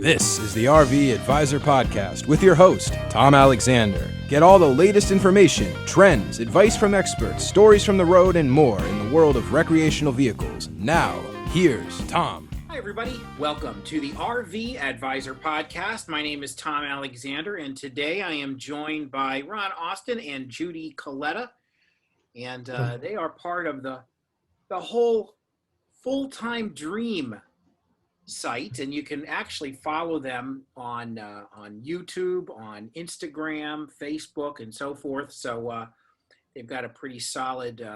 This is the RV Advisor Podcast with your host, Tom Alexander. Get all the latest information, trends, advice from experts, stories from the road, and more in the world of recreational vehicles. Now, here's Tom. Hi, everybody. Welcome to the RV Advisor Podcast. My name is Tom Alexander, and today I am joined by Ron Austin and Judy Kaleta, and they are part of the whole Full-Time Dream site, and you can actually follow them on YouTube, on Instagram, Facebook, and so forth. So they've got a pretty solid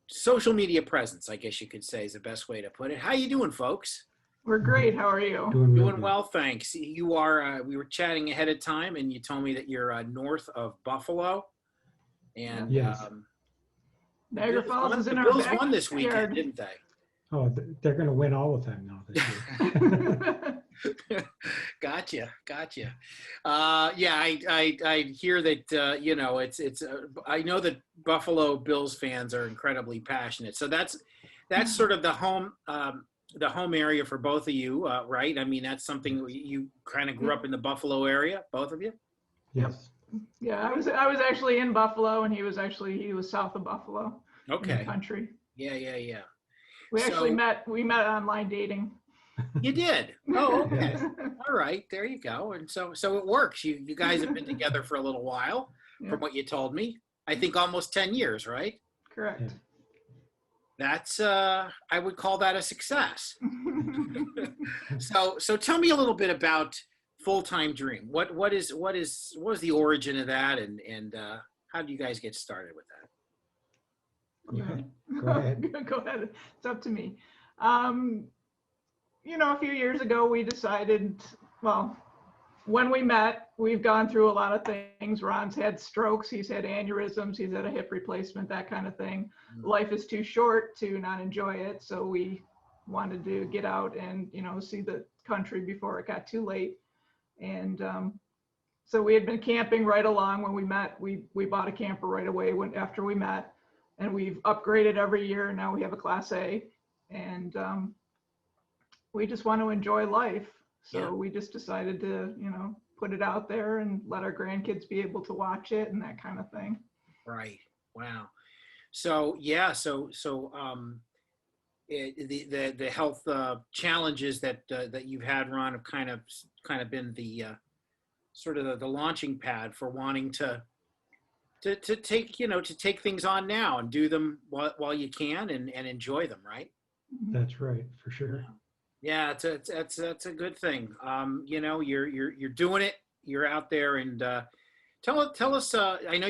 social media presence, I guess you could say is the best way to put it. How you doing, folks? We're great. How are you? Doing well, thanks. You are. We were chatting ahead of time, and you told me that you're north of Buffalo, and yes. Niagara Falls is in our Bills backyard. won this weekend, didn't they? Oh, they're going to win all the time now this year. Gotcha. Yeah, I hear that. It's. I know that Buffalo Bills fans are incredibly passionate. So that's sort of the home area for both of you, right? I mean, that's something you kind of grew up in the Buffalo area, both of you. Yes. Yeah, I was actually in Buffalo, and he was south of Buffalo. Okay. In the country. Yeah. We actually met online dating. You did? Oh, okay. All right, there you go. And so it works. You guys have been together for a little while, from what you told me. I think almost 10 years, right? Correct. Yeah. That's I would call that a success. So tell me a little bit about Full-Time Dream. What was the origin of that, and how did you guys get started with that? Go ahead. Go ahead. It's up to me. A few years ago, we decided, when we met, we've gone through a lot of things. Ron's had strokes, he's had aneurysms, he's had a hip replacement, that kind of thing. Life is too short to not enjoy it. So we wanted to get out and, see the country before it got too late. And so we had been camping right along when we met. We bought a camper right away after we met. And we've upgraded every year. Now we have a Class A, and we just want to enjoy life. So we just decided to, put it out there and let our grandkids be able to watch it and that kind of thing. Right. Wow. So the health challenges that you've had, Ron, have kind of been the sort of the launching pad for wanting to take things on now and do them while you can and enjoy them, right? That's right, for sure. Yeah, that's a good thing. You're doing it. You're out there, and tell us. I know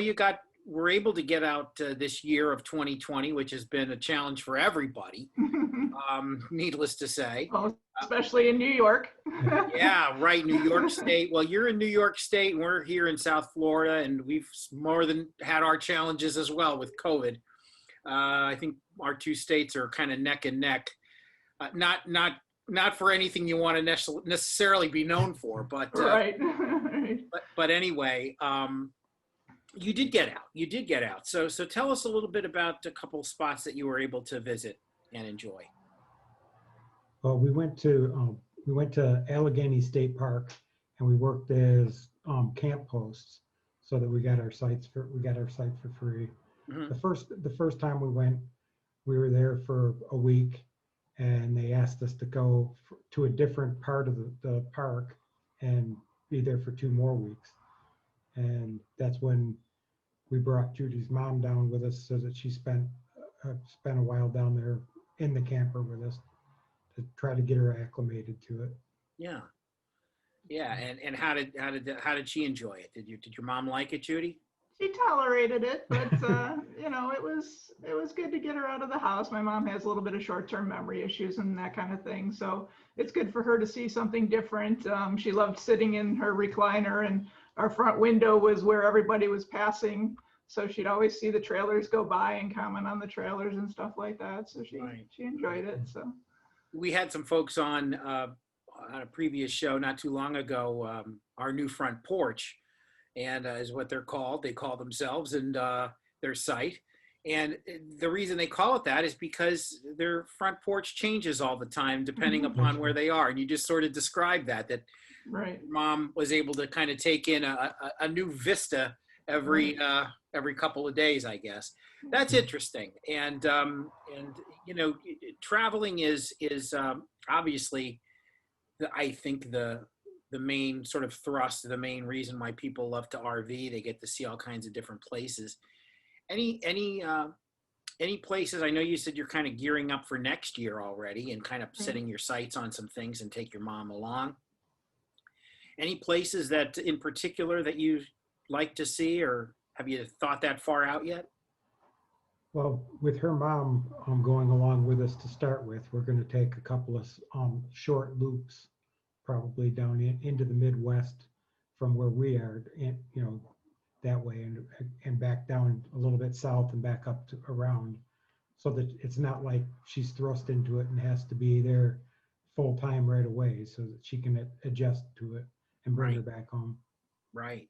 we're able to get out this year of 2020, which has been a challenge for everybody. Needless to say, especially in New York. Yeah, right. New York State. Well, you're in New York State, and we're here in South Florida, and we've more than had our challenges as well with COVID. I think our two states are kind of neck and neck. Not for anything you want to necessarily be known for, but right. but anyway, you did get out. So tell us a little bit about a couple spots that you were able to visit and enjoy. Well, we went to Allegheny State Park, and we worked as camp hosts, so that we got our site for free. Mm-hmm. The first time we went, we were there for a week, and they asked us to go to a different part of the park and be there for 2 more weeks. And that's when we brought Judy's mom down with us, so that she spent a while down there in the camper with us to try to get her acclimated to it. Yeah. And how did she enjoy it? Did your mom like it, Judy? She tolerated it, but it was good to get her out of the house. My mom has a little bit of short-term memory issues and that kind of thing, so it's good for her to see something different. She loved sitting in her recliner, and our front window was where everybody was passing, so she'd always see the trailers go by and comment on the trailers and stuff like that. So she enjoyed it. So we had some folks on a previous show not too long ago, our new front porch, and is what they're called. They call themselves and their site. And the reason they call it that is because their front porch changes all the time, depending upon where they are. And you just sort of described that Right. mom was able to kind of take in a new vista every couple of days, I guess. That's interesting. And you know, traveling is obviously I think the main sort of thrust, the main reason why people love to RV. They get to see all kinds of different places. Any places? I know you said you're kind of gearing up for next year already and kind of setting your sights on some things and take your mom along. Any places that in particular that you like to see, or have you thought that far out yet? Well, with her mom going along with us to start with, we're going to take a couple of short loops, probably down into the Midwest from where we are, and you know, that way, and back down a little bit south and back up to around, so that it's not like she's thrust into it and has to be there full time right away, so that she can adjust to it and bring her back home. Right.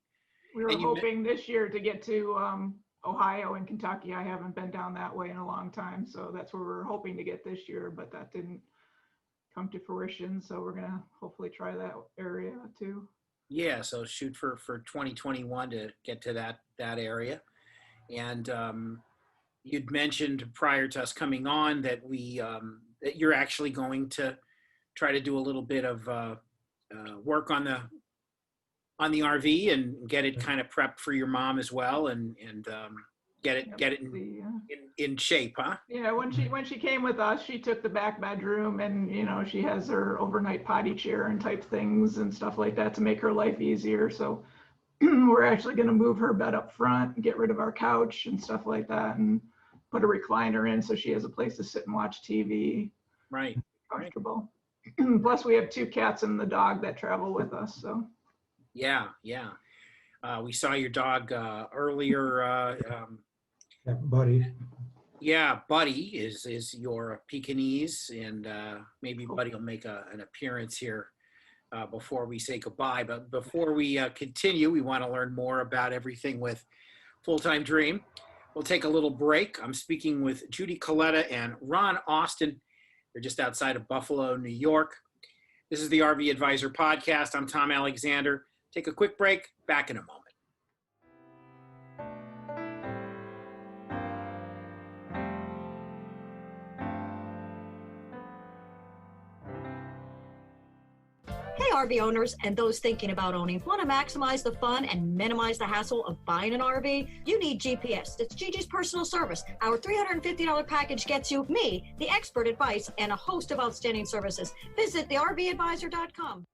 We were hoping this year to get to Ohio and Kentucky. I haven't been down that way in a long time, so that's where we're hoping to get this year, but that didn't come to fruition. So we're gonna hopefully try that area too. Yeah, so shoot for 2021 to get to that area. And you'd mentioned prior to us coming on that that you're actually going to try to do a little bit of work on the RV and get it kind of prepped for your mom as well, and get it in shape, huh? Yeah, when she came with us, she took the back bedroom, and you know, she has her overnight potty chair and type things and stuff like that to make her life easier. So we're actually going to move her bed up front and get rid of our couch and stuff like that, and put a recliner in so she has a place to sit and watch TV. Right. Comfortable. Plus, we have 2 cats and the dog that travel with us. So. Yeah. We saw your dog earlier. Yeah, Buddy. Yeah, Buddy is your Pekingese, and maybe Buddy will make an appearance here before we say goodbye. But before we continue, we want to learn more about everything with Full-Time Dream. We'll take a little break. I'm speaking with Judy Kaleta and Ron Austin. They're just outside of Buffalo, New York. This is the RV Advisor Podcast. I'm Tom Alexander. Take a quick break. Back in a moment. Hey, RV owners and those thinking about owning. Want to maximize the fun and minimize the hassle of buying an RV? You need GPS. It's Gigi's personal service. Our $350 package gets you me, the expert advice, and a host of outstanding services. Visit thervadvisor.com.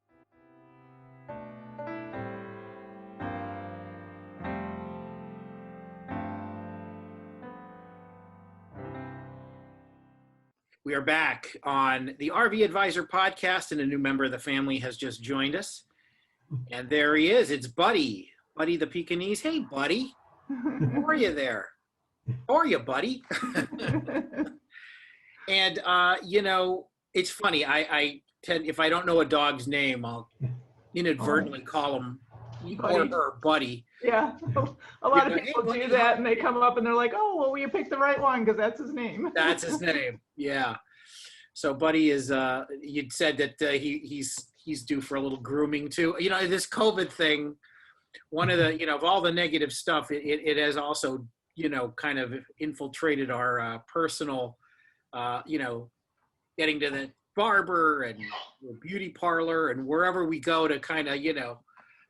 We are back on the RV Advisor Podcast, and a new member of the family has just joined us. And there he is. It's Buddy the Pekingese. Hey, Buddy. How are you there? How are you, Buddy? And, you know, it's funny. I tend, if I don't know a dog's name, I'll inadvertently call him or her Buddy. Yeah, a lot of people do that, and they come up and they're like, "Oh, well, you picked the right one because that's his name." That's his name. Yeah. So Buddy is. You'd said that he's due for a little grooming too. You know, this COVID thing. One of the of all the negative stuff, it has also kind of infiltrated our personal. Getting to the barber and the beauty parlor and wherever we go to kind of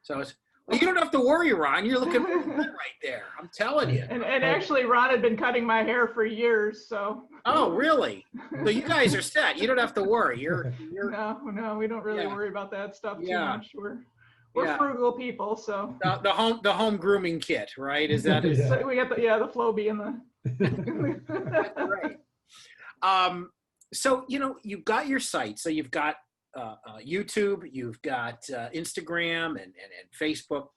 So it's. Well, you don't have to worry, Ron. You're looking good right there. I'm telling you. And actually, Ron had been cutting my hair for years, so. Oh, really? So you guys are set. You don't have to worry. You're. No, we don't really worry about that stuff too much. We're frugal people, so. The home grooming kit, right? Is that? So we got the Flowbee and the. That's right. So you've got your site. So you've got. YouTube, you've got Instagram and Facebook.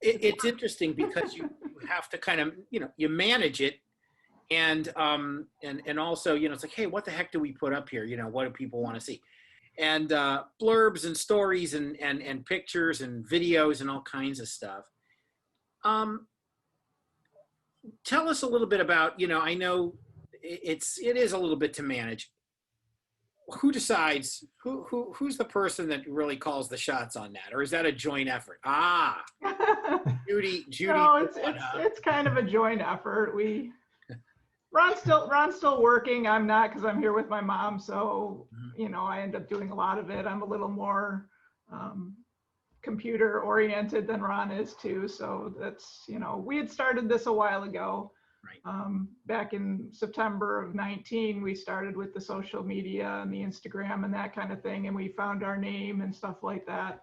It's interesting because you have to kind of you manage it, and also it's like, hey, what the heck do we put up here? What do people want to see? And blurbs and stories and pictures and videos and all kinds of stuff. tell us a little bit about, I know it is a little bit to manage. Who decides who's the person that really calls the shots on that, or is that a joint effort? Judy. No, it's kind of a joint effort. Ron's still working. I'm not, because I'm here with my mom. So, I end up doing a lot of it. I'm a little more computer oriented than Ron is too. So that's, we had started this a while ago. Right. Back in September of 19, we started with the social media and the Instagram and that kind of thing. And we found our name and stuff like that.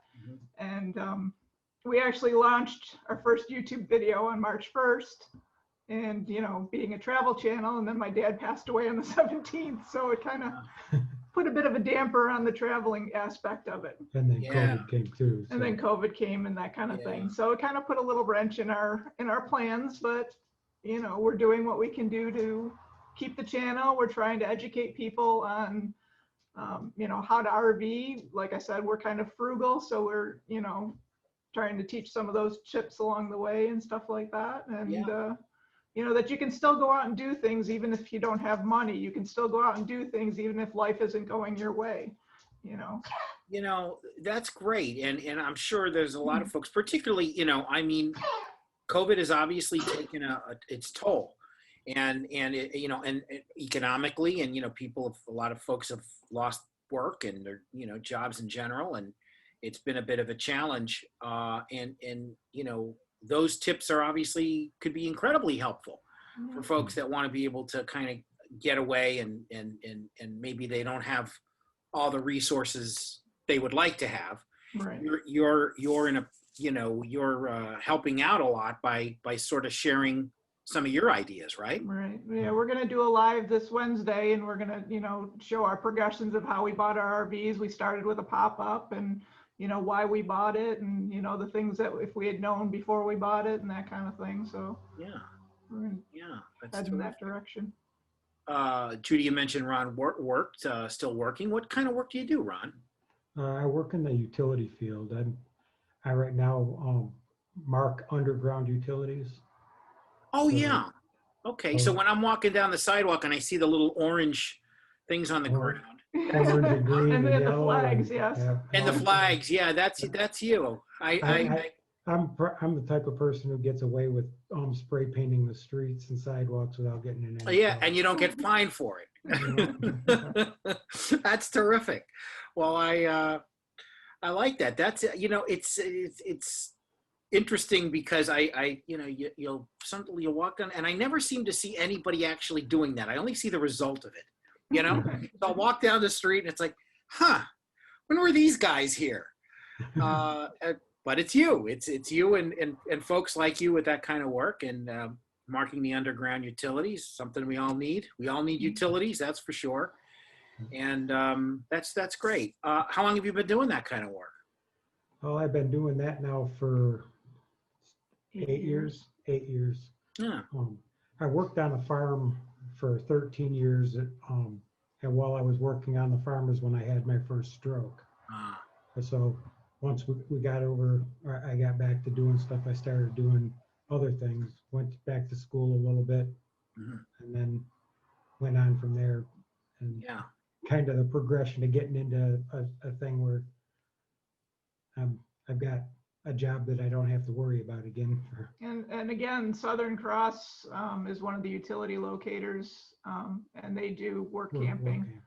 And we actually launched our first YouTube video on March 1st. And, being a travel channel, and then my dad passed away on the 17th. So it kind of put a bit of a damper on the traveling aspect of it. And then COVID came too. And then COVID came and that kind of thing. So it kind of put a little wrench in our plans, but we're doing what we can do to keep the channel. We're trying to educate people on, how to RV. Like I said, we're kind of frugal. So we're, trying to teach some of those tips along the way and stuff like that. And, that you can still go out and do things even if you don't have money. You can still go out and do things even if life isn't going your way, That's great. And I'm sure there's a lot of folks, particularly, COVID has obviously taken its toll, and economically, and a lot of folks have lost work and their jobs in general, and it's been a bit of a challenge. And those tips are obviously could be incredibly helpful for folks that want to be able to kind of get away, and maybe they don't have all the resources they would like to have. Right. You're in a you're helping out a lot by sort of sharing some of your ideas, right? Right. Yeah, we're going to do a live this Wednesday, and we're going to, show our progressions of how we bought our RVs. We started with a pop-up, and, why we bought it, and, the things that if we had known before we bought it and that kind of thing. So we're going to head in that direction. Judy, you mentioned Ron worked, still working. What kind of work do you do, Ron? I work in the utility field. I right now mark underground utilities. Oh, yeah. Okay. So when I'm walking down the sidewalk and I see the little orange things on the ground. Orange and green and and the yellow. flags, yes. And the flags. Yeah, that's you. I'm the type of person who gets away with spray painting the streets and sidewalks without getting in any trouble. And you don't get fined for it. That's terrific. Well, I like that. That's it's interesting because you'll walk down, and I never seem to see anybody actually doing that. I only see the result of it. So I'll walk down the street and it's like, when were these guys here? But it's you. It's you and folks like you with that kind of work, and marking the underground utilities, something we all need. We all need utilities, that's for sure. And that's great. How long have you been doing that kind of work? Oh, I've been doing that now for 8 years. 8 years. Yeah. I worked on a farm for 13 years. And while I was working on the farm is when I had my first stroke. So once we got over, or I got back to doing stuff, I started doing other things. Went back to school a little bit, and then went on from there. And kind of the progression of getting into a thing where I've got a job that I don't have to worry about again. And again, Southern Cross is one of the utility locators, and they do work camping.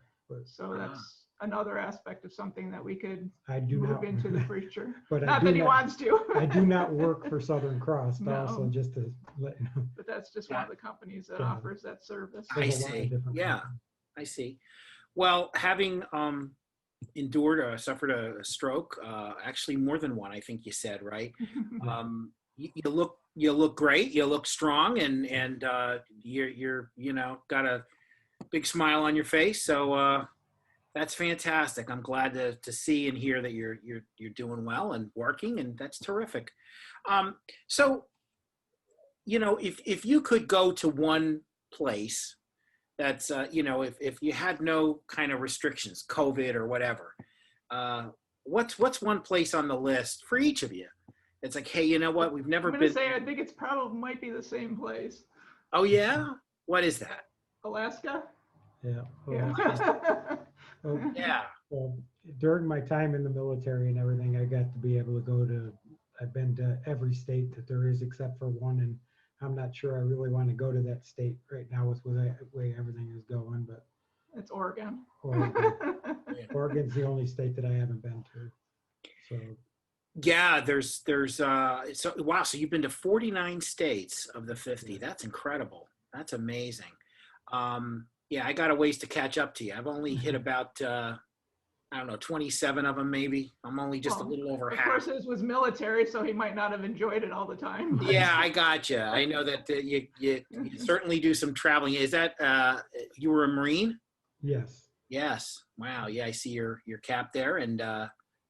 So that's another aspect of something that we could move into the future. But not that he wants to. I do not work for Southern Cross, also, just to let you know. But that's just one of the companies that offers that service. I see. Yeah, I see. Well, having suffered a stroke, actually more than one, I think you said, right? You look great. You look strong, and you're got a big smile on your face. So that's fantastic. I'm glad to see and hear that you're doing well and working, and that's terrific. So if you could go to one place that's if you had no kind of restrictions, COVID or whatever, what's one place on the list for each of you? It's like, hey, you know what? We've never been. I think it's probably might be the same place. Oh, yeah? What is that? Alaska? Yeah. Yeah. Well, Yeah. well, during my time in the military and everything, I got to be able to I've been to every state that there is except for one, and I'm not sure I really want to go to that state right now with the way everything is going, but It's Oregon. Oregon's the only state that I haven't been to. So Yeah, so wow, so you've been to 49 states of the 50. That's incredible. That's amazing. Yeah, I got a ways to catch up to you. I've only hit about I don't know, 27 of them maybe. I'm only just a little over of half. course, his was military, so he might not have enjoyed it all the time. But. Yeah, I gotcha. I know that you certainly do some traveling. Is that you were a Marine? yes. Yes. Wow. Yeah, I see your cap there, and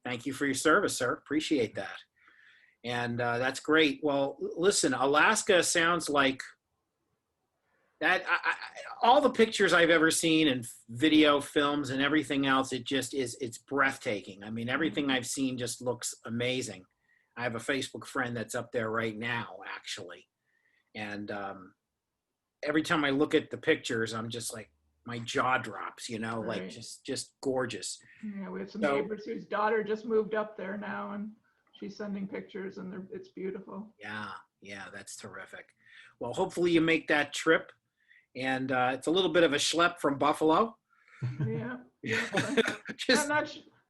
thank you for your service, sir. Appreciate that. And that's great. Well, listen, Alaska sounds like that. All the pictures I've ever seen and video, films, and everything else, it's breathtaking. I mean, everything I've seen just looks amazing. I have a Facebook friend that's up there right now, actually. And every time I look at the pictures, I'm just like, my jaw drops, Right. like just gorgeous. Yeah, we have some neighbors whose daughter just moved up there now, and she's sending pictures, and it's beautiful. Yeah, that's terrific. Well, hopefully you make that trip, and it's a little bit of a schlep from Buffalo. Yeah. Just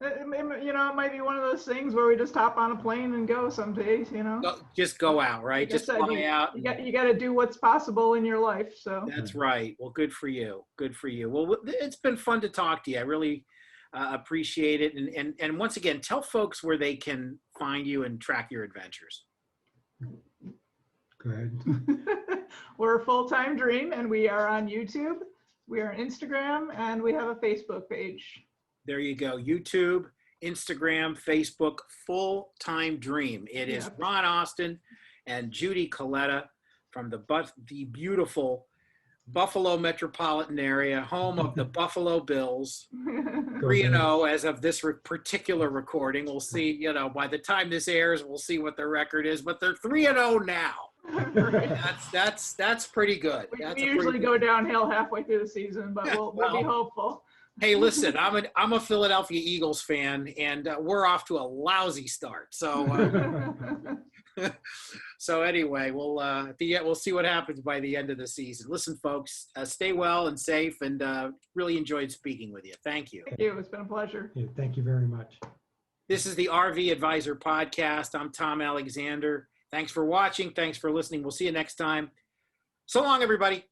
it might be one of those things where we just hop on a plane and go some days. just go out, right? Like I Just said, fly out. You got to do what's possible in your life. So That's right. Well, good for you. Good for you. Well, it's been fun to talk to you. I really appreciate it. And once again, tell folks where they can find you and track your adventures. Go ahead. we're a full-time dream, and we are on YouTube. We are on Instagram, and we have a Facebook page. There you go. YouTube, Instagram, Facebook, Full Time Dream. It is Ron Austin and Judy Kaleta from the beautiful Buffalo metropolitan area, home of the Buffalo Bills. 3-0 as of this particular recording. We'll see, by the time this airs, we'll see what their record is, but they're 3-0 now. Right. That's pretty good. We usually go downhill halfway through the season, but we'll be hopeful. Hey, listen, I'm a Philadelphia Eagles fan, and we're off to a lousy start. So, so anyway, we'll see what happens by the end of the season. Listen, folks, stay well and safe, and really enjoyed speaking with you. Thank you. Thank you. It's been a pleasure. Yeah, thank you very much. This is the RV Advisor Podcast. I'm Tom Alexander. Thanks for watching. Thanks for listening. We'll see you next time. So long, everybody.